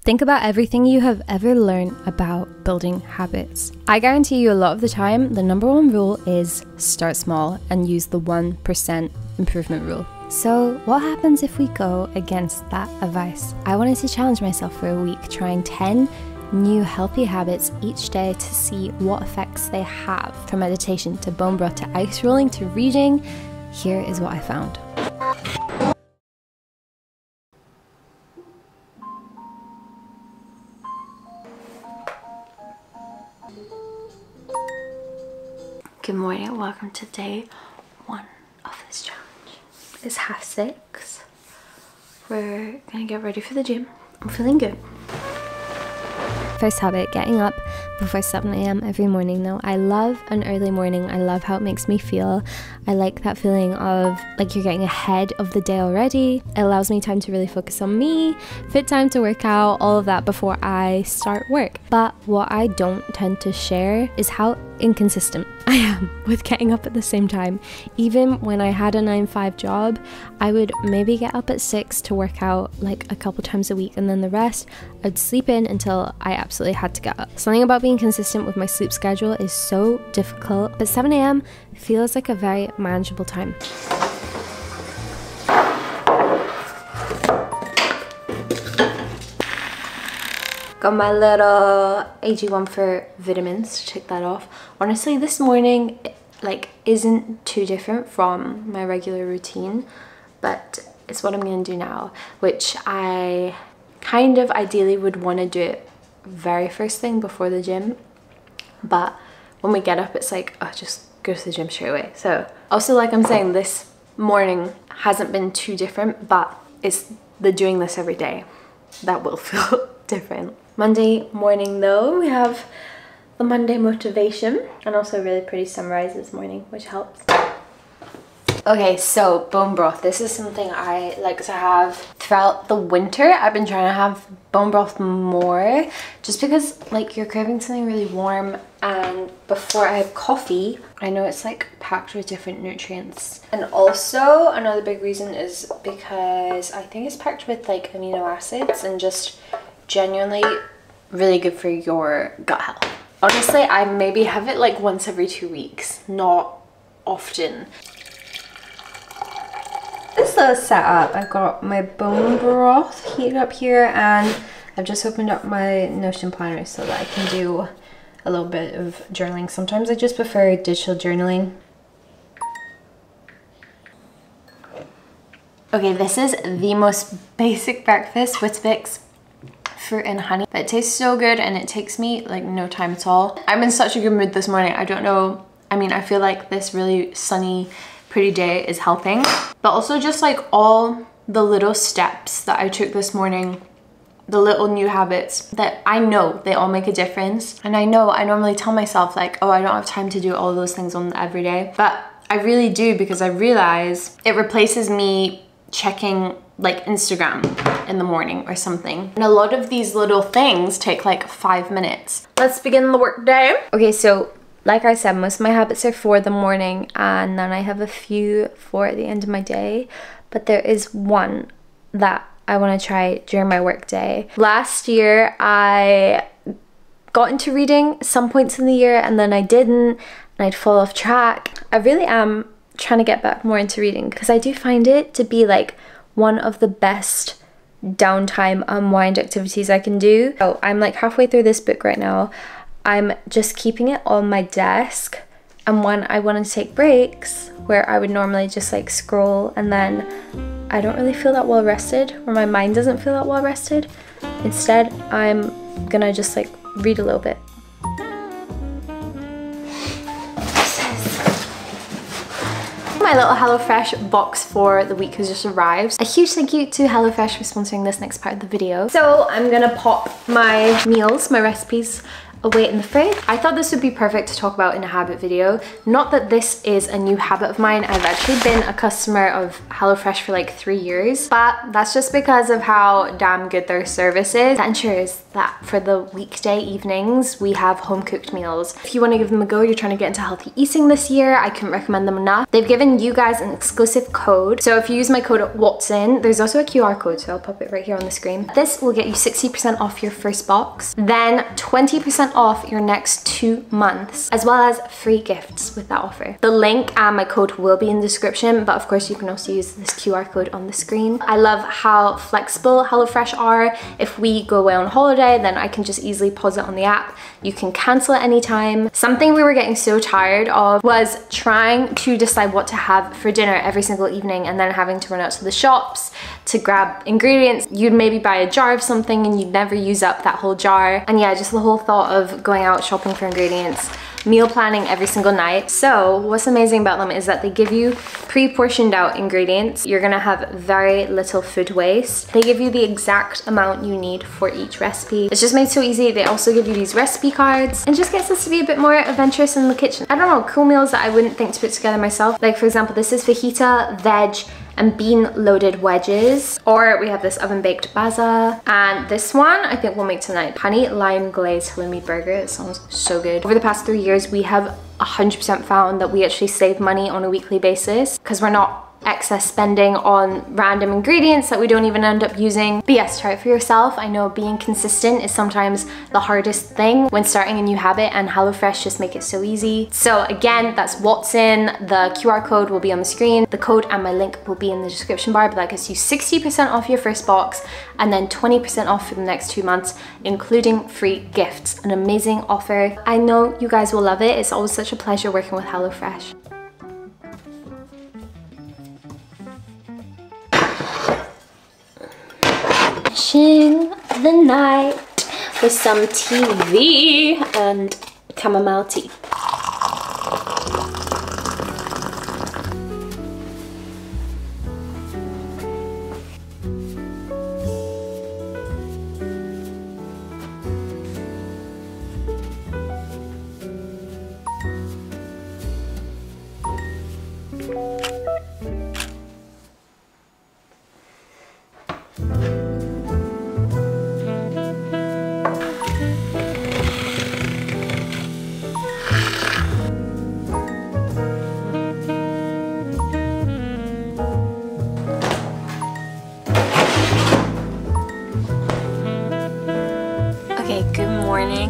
Think about everything you have ever learned about building habits. I guarantee you a lot of the time, the number one rule is start small and use the 1% improvement rule. So what happens if we go against that advice? I wanted to challenge myself for a week, trying 10 new healthy habits each day to see what effects they have. From meditation to bone broth to ice rolling to reading, here is what I found. Good morning and welcome to day 1 of this challenge. It's 6:30. We're gonna get ready for the gym. I'm feeling good. First habit, getting up before 7 a.m. every morning. Now, I love an early morning. I love how it makes me feel. I like that feeling of like you're getting ahead of the day already. It allows me time to really focus on me, fit time to work out, all of that before I start work. But what I don't tend to share is how inconsistent I am with getting up at the same time. Even when I had a 9-to-5 job, I would maybe get up at 6 to work out like a couple times a week, and then the rest I'd sleep in until I absolutely had to get up. Something about being consistent with my sleep schedule is so difficult, but 7 a.m. feels like a very manageable time. Got my little AG1 for vitamins to tick that off. Honestly, this morning isn't too different from my regular routine, but it's what I'm gonna do now, which I kind of ideally would want to do it very first thing before the gym, but when we get up it's like, oh, just go to the gym straight away. So also, like I'm saying, this morning hasn't been too different, but it's the doing this every day that will feel different. Monday morning though, we have the Monday motivation and also a really pretty sunrise this morning, which helps. Okay, so bone broth. This is something I like to have throughout the winter. I've been trying to have bone broth more just because like you're craving something really warm, and before I have coffee, I know it's like packed with different nutrients. And also another big reason is because I think it's packed with like amino acids and just genuinely really good for your gut health. Honestly, I maybe have it like once every 2 weeks, not often. This little setup, I've got my bone broth heated up here, and I've just opened up my Notion planner so that I can do a little bit of journaling. Sometimes I just prefer digital journaling. Okay, this is the most basic breakfast, Weetabix, fruit and honey, but it tastes so good and it takes me like no time at all. I'm in such a good mood this morning. I don't know, I mean, I feel like this really sunny, pretty day is helping, but also just like all the little steps that I took this morning, the little new habits that I know they all make a difference. And I know I normally tell myself like, oh, I don't have time to do all those things on every day, but I really do, because I realize it replaces me checking like Instagram in the morning or something. And a lot of these little things take like 5 minutes. Let's begin the work day. Okay, so like I said, most of my habits are for the morning, and then I have a few for at the end of my day, but there is one that I want to try during my work day. Last year I got into reading some points in the year and then I didn't, and I'd fall off track. I really am trying to get back more into reading because I do find it to be like one of the best downtime unwind activities I can do. So I'm like halfway through this book right now. I'm just keeping it on my desk, and when I want to take breaks where I would normally just like scroll and then I don't really feel that well rested, or my mind doesn't feel that well rested, instead I'm gonna just like read a little bit. My little HelloFresh box for the week has just arrived. A huge thank you to HelloFresh for sponsoring this next part of the video. So I'm gonna pop my meals, my recipes away in the fridge. I thought this would be perfect to talk about in a habit video. Not that this is a new habit of mine. I've actually been a customer of HelloFresh for like 3 years, but that's just because of how damn good their service is. That ensures that for the weekday evenings, we have home cooked meals. If you want to give them a go, you're trying to get into healthy eating this year, I couldn't recommend them enough. They've given you guys an exclusive code. So if you use my code WATSIN, there's also a QR code, so I'll pop it right here on the screen. This will get you 60% off your first box, then 20% off your next 2 months, as well as free gifts with that offer. The link and my code will be in the description, but of course you can also use this QR code on the screen. I love how flexible HelloFresh are. If we go away on holiday, then I can just easily pause it on the app. You can cancel at any time. Something we were getting so tired of was trying to decide what to have for dinner every single evening and then having to run out to the shops to grab ingredients. You'd maybe buy a jar of something and you'd never use up that whole jar. And yeah, just the whole thought of going out shopping for ingredients, meal planning every single night. So what's amazing about them is that they give you pre-portioned out ingredients. You're gonna have very little food waste. They give you the exact amount you need for each recipe. It's just made so easy. They also give you these recipe cards and just gets us to be a bit more adventurous in the kitchen. I don't know, cool meals that I wouldn't think to put together myself. Like for example, this is fajita, veg, and bean loaded wedges. Or we have this oven baked baza. And this one I think we'll make tonight. Honey lime glazed halloumi burger. It sounds so good. Over the past 3 years, we have 100% found that we actually save money on a weekly basis because we're not excess spending on random ingredients that we don't even end up using. But yes, try it for yourself. I know being consistent is sometimes the hardest thing when starting a new habit, and HelloFresh just make it so easy. So again, that's WATSIN. The QR code will be on the screen. The code and my link will be in the description bar, but that gets you 60% off your first box and then 20% off for the next 2 months, including free gifts. An amazing offer. I know you guys will love it. It's always such a pleasure working with HelloFresh. The night with some TV and chamomile tea.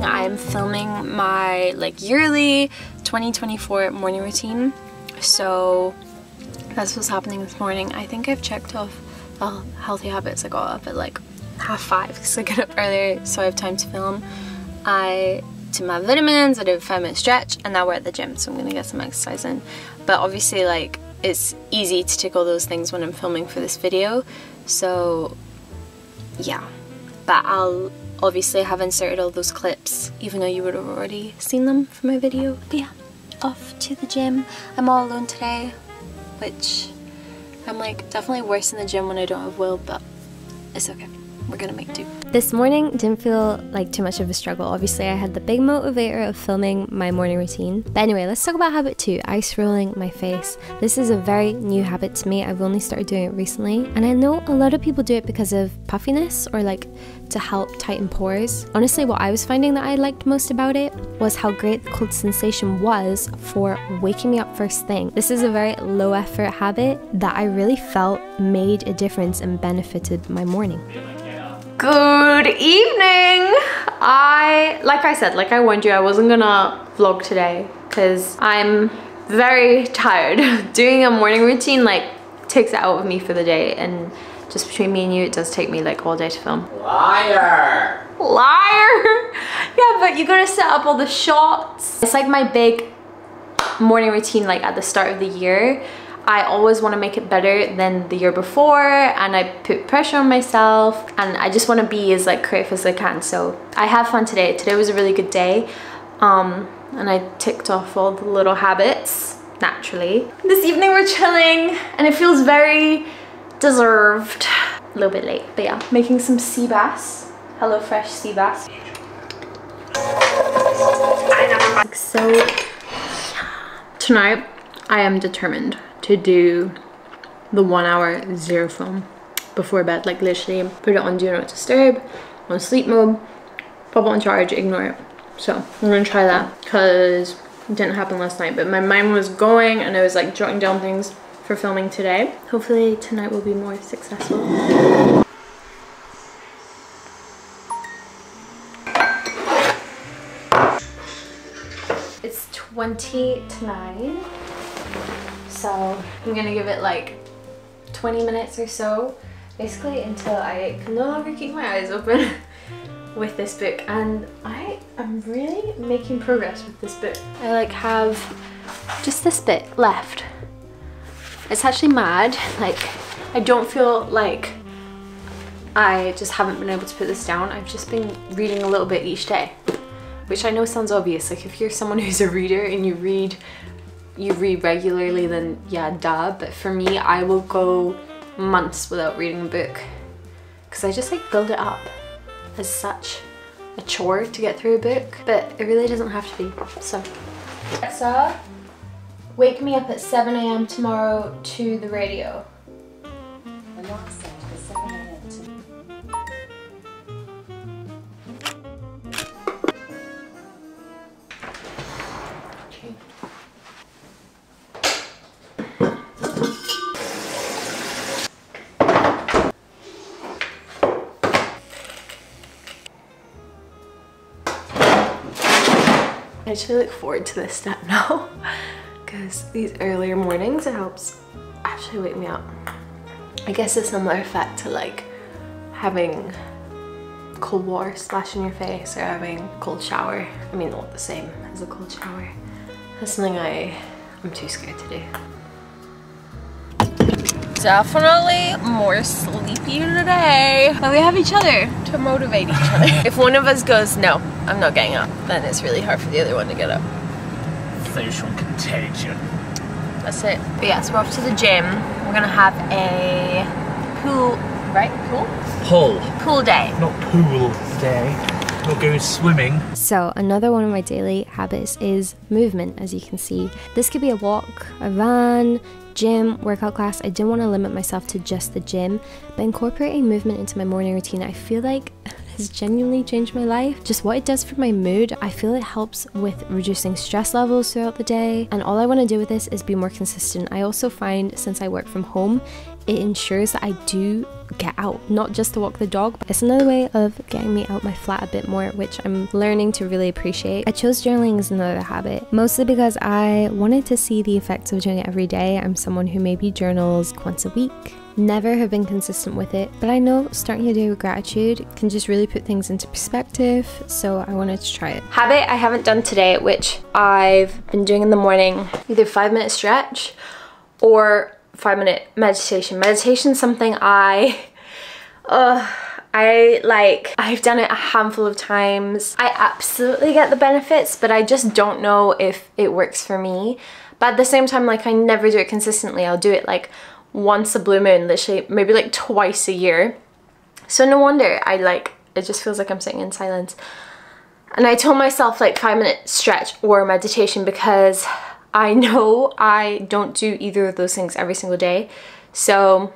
I'm filming my like yearly 2024 morning routine, so that's what's happening this morning. I think I've checked off all healthy habits. I got up at like 5:30 because I get up earlier so I have time to film. I took my vitamins, I did a 5-minute stretch, and now we're at the gym, so I'm gonna get some exercise in. But obviously like it's easy to tick all those things when I'm filming for this video, so yeah. But I'll obviously have inserted all those clips, even though you would have already seen them from my video. But yeah, off to the gym. I'm all alone today, which I'm like definitely worse in the gym when I don't have Will, but it's okay. We're gonna make do. This morning didn't feel like too much of a struggle. Obviously, I had the big motivator of filming my morning routine. But anyway, let's talk about habit 2, ice rolling my face. This is a very new habit to me. I've only started doing it recently. And I know a lot of people do it because of puffiness or like to help tighten pores. Honestly, what I was finding that I liked most about it was how great the cold sensation was for waking me up first thing. This is a very low effort habit that I really felt made a difference and benefited my morning. Good evening! Like I said, like I warned you, I wasn't gonna vlog today because I'm very tired. Doing a morning routine like takes it out of me for the day, and just between me and you, it does take me like all day to film. Liar! Liar! Yeah, but you gotta set up all the shots. It's like my big morning routine like at the start of the year. I always want to make it better than the year before, and I put pressure on myself, and I just want to be as like creative as I can. So I have fun today. Today was a really good day, and I ticked off all the little habits naturally. This evening we're chilling, and it feels very deserved. A little bit late, but yeah, making some sea bass, HelloFresh sea bass. So tonight I am determined to do the 1 hour zero film before bed. Like literally put it on do not disturb, on sleep mode, pop it on charge, ignore it. So I'm gonna try that because it didn't happen last night, but my mind was going and I was like jotting down things for filming today. Hopefully tonight will be more successful. It's 20 to 9, so I'm gonna give it like 20 minutes or so, basically until I can no longer keep my eyes open with this book. And I am really making progress with this book. I like have just this bit left. It's actually mad, like I don't feel like I just haven't been able to put this down. I've just been reading a little bit each day, which I know sounds obvious. Like if you're someone who's a reader and you read regularly, then yeah, duh. But for me, I will go months without reading a book because I just like build it up as such a chore to get through a book, but it really doesn't have to be. So Alexa, wake me up at 7 AM tomorrow to the radio. Alarm set for 7 AM I actually look forward to this step now because these earlier mornings, it helps actually wake me up. I guess a similar effect to like having cold water splash in your face or having a cold shower. I mean, not the same as a cold shower. That's something I'm too scared to do. Definitely more sleepy today. But we have each other to motivate each other. If one of us goes, no, I'm not getting up, then it's really hard for the other one to get up. Social contagion. That's it. But yeah, so we're off to the gym. We're gonna have a pool, right? Pool? Pool day. Not pool day. We'll go swimming. So another one of my daily habits is movement, as you can see. This could be a walk, a run, gym, workout class. I didn't want to limit myself to just the gym, but incorporating movement into my morning routine, I feel like has genuinely changed my life. Just what it does for my mood, I feel it helps with reducing stress levels throughout the day, and all I want to do with this is be more consistent. I also find, since I work from home, it ensures that I do get out, not just to walk the dog, but it's another way of getting me out my flat a bit more, which I'm learning to really appreciate. I chose journaling as another habit, mostly because I wanted to see the effects of doing it every day. I'm someone who maybe journals once a week. Never have been consistent with it, but I know starting your day with gratitude can just really put things into perspective, so I wanted to try it. Habit I haven't done today, which I've been doing in the morning, either 5-minute stretch or 5-minute meditation. Meditation's something I've done it a handful of times. I absolutely get the benefits, but I just don't know if it works for me. But at the same time, like I never do it consistently. I'll do it like once a blue moon, literally maybe like twice a year. So no wonder it just feels like I'm sitting in silence. And I told myself like 5-minute stretch or meditation because I know I don't do either of those things every single day. So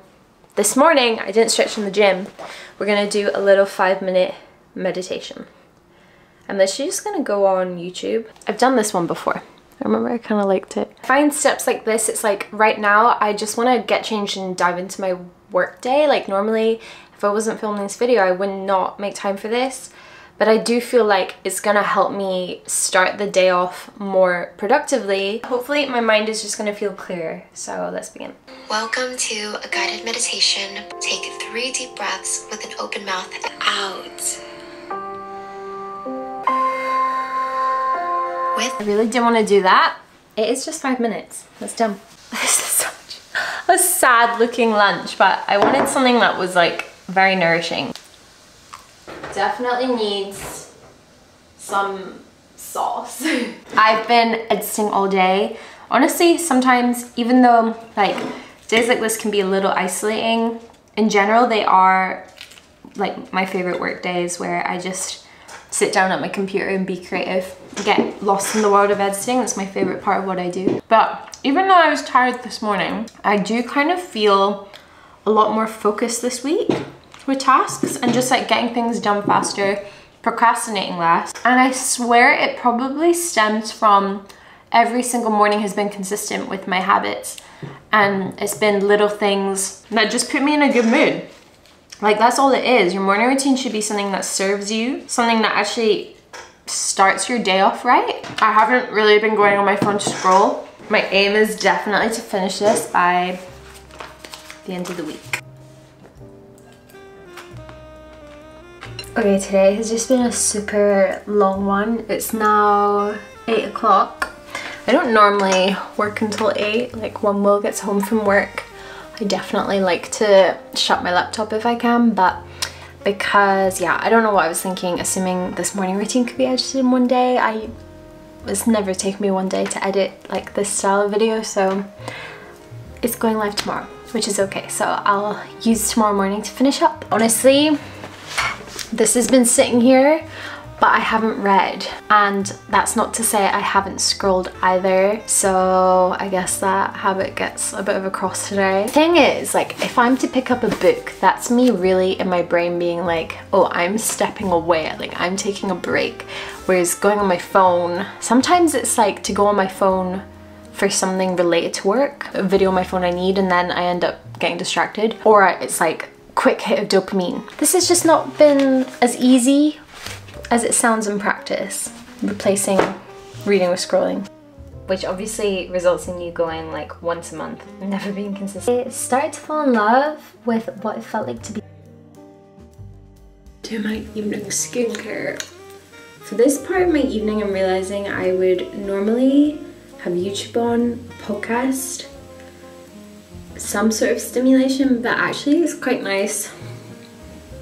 this morning I didn't stretch in the gym. We're gonna do a little 5-minute meditation. I'm literally just gonna go on YouTube. I've done this one before. I remember I kind of liked it. I find steps like this, it's like right now I just want to get changed and dive into my work day. Like normally if I wasn't filming this video I would not make time for this, but I do feel like it's gonna help me start the day off more productively. Hopefully my mind is just gonna feel clearer. So let's begin. Welcome to a guided meditation. Take 3 deep breaths with an open mouth out. I really didn't want to do that. It is just 5 minutes. That's done. This is such a sad looking lunch, but I wanted something that was like very nourishing. Definitely needs some sauce. I've been editing all day. Honestly, sometimes even though like days like this can be a little isolating, in general they are like my favorite work days where I just sit down at my computer and be creative. get lost in the world of editing. That's my favorite part of what I do. But even though I was tired this morning, I do kind of feel a lot more focused this week with tasks and just like getting things done faster, procrastinating less. And I swear it probably stems from every single morning has been consistent with my habits, and it's been little things that just put me in a good mood. Like, that's all it is. Your morning routine should be something that serves you, something that actually starts your day off right. I haven't really been going on my phone to scroll. My aim is definitely to finish this by the end of the week. Okay, today has just been a super long one. It's now 8 o'clock. I don't normally work until 8, like when Will gets home from work. I definitely like to shut my laptop if I can, but because, yeah, I don't know what I was thinking, assuming this morning routine could be edited in one day. It's never taken me one day to edit like this style of video, so it's going live tomorrow, which is okay. So I'll use tomorrow morning to finish up. Honestly, this has been sitting here, but I haven't read, and that's not to say I haven't scrolled either, so I guess that habit gets a bit of a cross today. The thing is, like, if I'm to pick up a book, that's me really in my brain being like, oh, I'm stepping away, like I'm taking a break. Whereas going on my phone, sometimes it's like to go on my phone for something related to work, a video on my phone I need, and then I end up getting distracted, or it's like quick hit of dopamine. This has just not been as easy as it sounds in practice, replacing reading with scrolling, which obviously results in you going like once a month, never being consistent. I started to fall in love with what it felt like to be do my evening skincare. For this part of my evening, I'm realizing I would normally have YouTube on, podcast, some sort of stimulation, but actually it's quite nice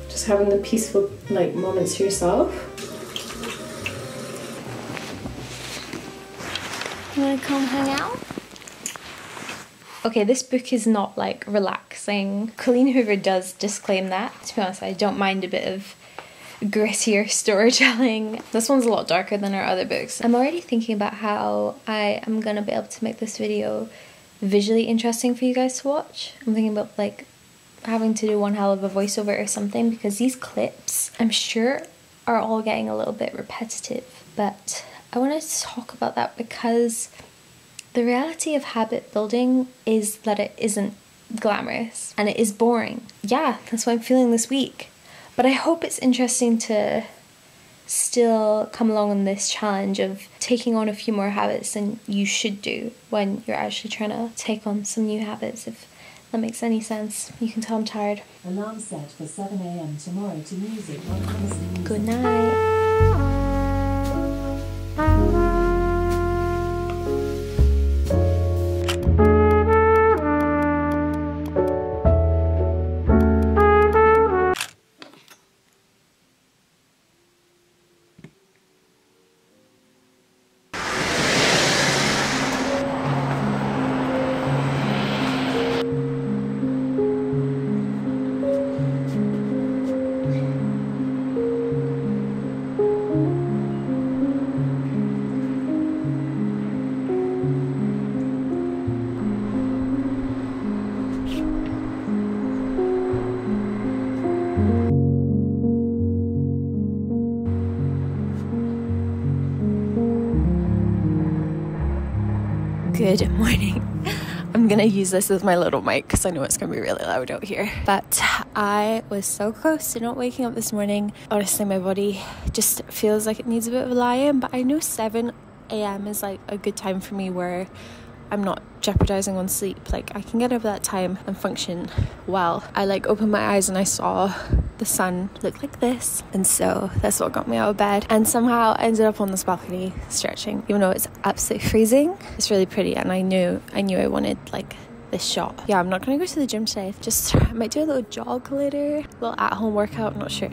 just having the peaceful like moments to yourself. You wanna come hang out? Okay, this book is not like relaxing. Colleen Hoover does disclaim that. To be honest, I don't mind a bit of grittier storytelling. This one's a lot darker than our other books. I'm already thinking about how I am gonna be able to make this video visually interesting for you guys to watch. I'm thinking about like having to do one hell of a voiceover or something, because these clips, I'm sure, are all getting a little bit repetitive, but I wanted to talk about that because the reality of habit building is that it isn't glamorous and it is boring. Yeah, that's what I'm feeling this week. But I hope it's interesting to still come along on this challenge of taking on a few more habits than you should do when you're actually trying to take on some new habits, if that makes any sense. You can tell I'm tired. Alarm set for 7 a.m. tomorrow to music. Good night. Good morning. I'm gonna use this as my little mic because I know it's gonna be really loud out here. But I was so close to not waking up this morning. Honestly, my body just feels like it needs a bit of a lie-in, but I know 7 a.m. is like a good time for me where I'm not jeopardizing on sleep. Like, I can get up that time and function well. I like opened my eyes and I saw the sun look like this, and so that's what got me out of bed, and somehow I ended up on this balcony stretching, even though it's absolutely freezing. It's really pretty, and I knew I wanted like this shot. Yeah, I'm not gonna go to the gym today. Just I might do a little jog later, a little at-home workout, I'm not sure.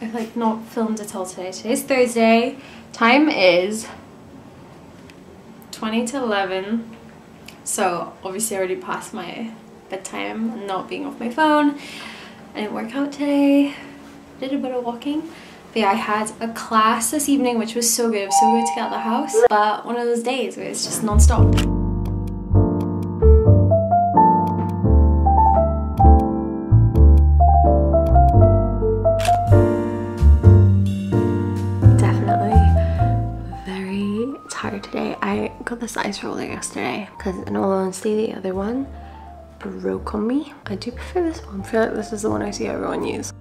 I've like not filmed at all today. Today's Thursday. Time is 20 to 11. So obviously I already passed my bedtime and not being off my phone. I didn't work out today. Did a bit of walking. But yeah, I had a class this evening, which was so good. It was so good to get out of the house. But one of those days where it's just non-stop. Today. I got this ice roller yesterday because in all honesty the other one broke on me. I do prefer this one. I feel like this is the one I see everyone use.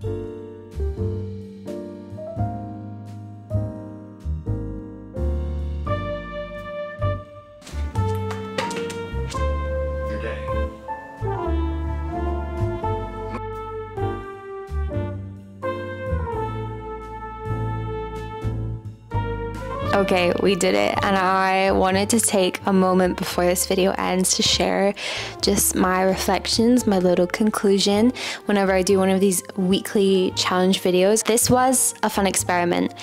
Your day. Okay, we did it, and I wanted to take a moment before this video ends to share just my reflections, my little conclusion whenever I do one of these weekly challenge videos. This was a fun experiment.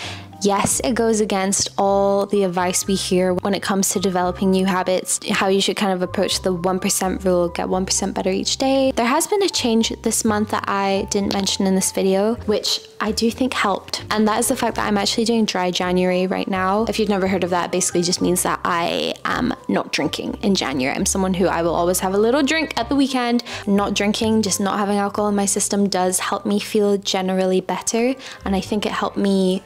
Yes, it goes against all the advice we hear when it comes to developing new habits, how you should kind of approach the 1% rule, get 1% better each day. There has been a change this month that I didn't mention in this video, which I do think helped. And that is the fact that I'm actually doing dry January right now. If you've never heard of that, it basically just means that I am not drinking in January. I'm someone who I will always have a little drink at the weekend. Not drinking, just not having alcohol in my system does help me feel generally better. And I think it helped me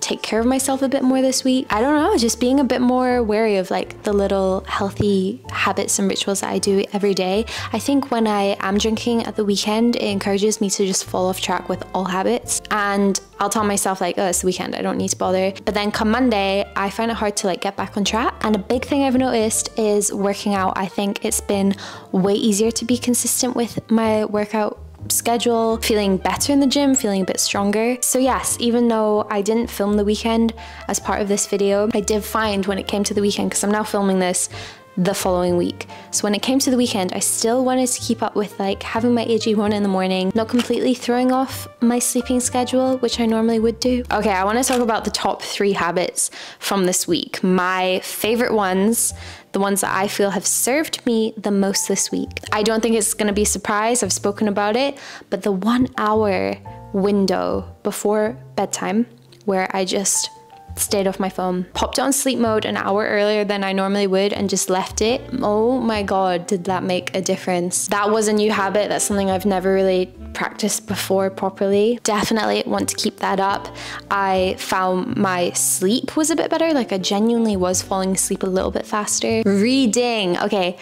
take care of myself a bit more this week. I don't know, just being a bit more wary of like the little healthy habits and rituals that I do every day. I think when I am drinking at the weekend, it encourages me to just fall off track with all habits, and I'll tell myself like, oh, it's the weekend, I don't need to bother. But then come Monday, I find it hard to like get back on track. And a big thing I've noticed is working out. I think it's been way easier to be consistent with my workout schedule, feeling better in the gym, feeling a bit stronger. So yes, even though I didn't film the weekend as part of this video, I did find when it came to the weekend, because I'm now filming this the following week. So when it came to the weekend, I still wanted to keep up with like having my AG1 in the morning, not completely throwing off my sleeping schedule, which I normally would do. Okay, I want to talk about the top 3 habits from this week. My favorite ones, the ones that I feel have served me the most this week. I don't think it's gonna be a surprise, I've spoken about it, but the 1 hour window before bedtime where I just stayed off my phone, popped it on sleep mode an hour earlier than I normally would and just left it. Oh my god, did that make a difference. That was a new habit. That's something I've never really practiced before properly. Definitely want to keep that up. I found my sleep was a bit better. Like I genuinely was falling asleep a little bit faster. Reading. Okay,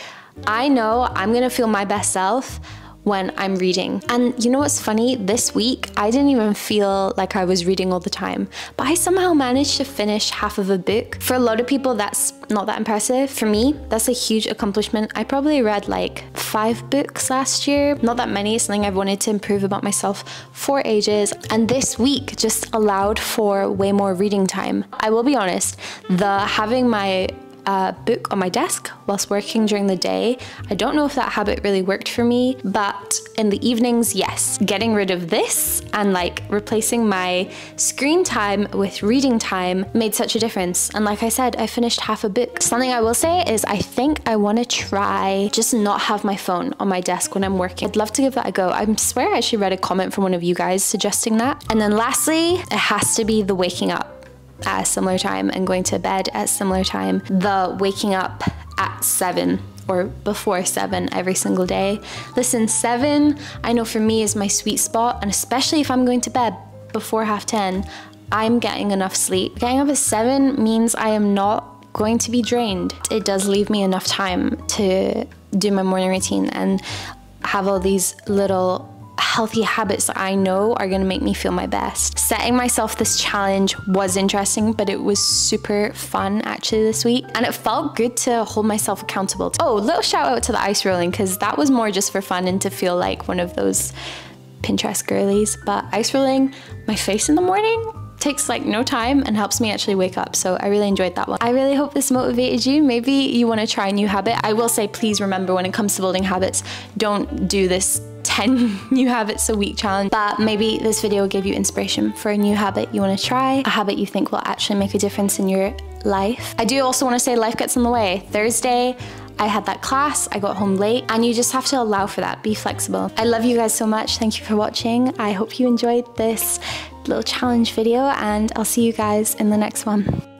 I know I'm gonna feel my best self when I'm reading. And you know what's funny? This week, I didn't even feel like I was reading all the time, but I somehow managed to finish half of a book. For a lot of people, that's not that impressive. For me, that's a huge accomplishment. I probably read like 5 books last year. Not that many, something I've wanted to improve about myself for ages. And this week just allowed for way more reading time. I will be honest, having my book on my desk whilst working during the day, I don't know if that habit really worked for me, but in the evenings, yes. Getting rid of this and like replacing my screen time with reading time made such a difference. And like I said, I finished half a book. Something I will say is I think I want to try just not have my phone on my desk when I'm working. I'd love to give that a go. I swear I actually read a comment from one of you guys suggesting that. And then lastly, it has to be the waking up at a similar time and going to bed at a similar time. The waking up at 7 or before 7 every single day. Listen, 7 I know for me is my sweet spot, and especially if I'm going to bed before 10:30, I'm getting enough sleep. Getting up at 7 means I am not going to be drained. It does leave me enough time to do my morning routine and have all these little healthy habits that I know are gonna make me feel my best. Setting myself this challenge was interesting, but it was super fun actually this week. And it felt good to hold myself accountable. Oh, little shout out to the ice rolling, because that was more just for fun and to feel like one of those Pinterest girlies. But ice rolling my face in the morning takes like no time and helps me actually wake up. So I really enjoyed that one. I really hope this motivated you. Maybe you want to try a new habit. I will say, please remember when it comes to building habits, don't do this 10 new habits a week challenge, but maybe this video will give you inspiration for a new habit you want to try, a habit you think will actually make a difference in your life. I do also want to say life gets in the way. Thursday, I had that class, I got home late, and you just have to allow for that, be flexible. I love you guys so much, thank you for watching. I hope you enjoyed this little challenge video, and I'll see you guys in the next one.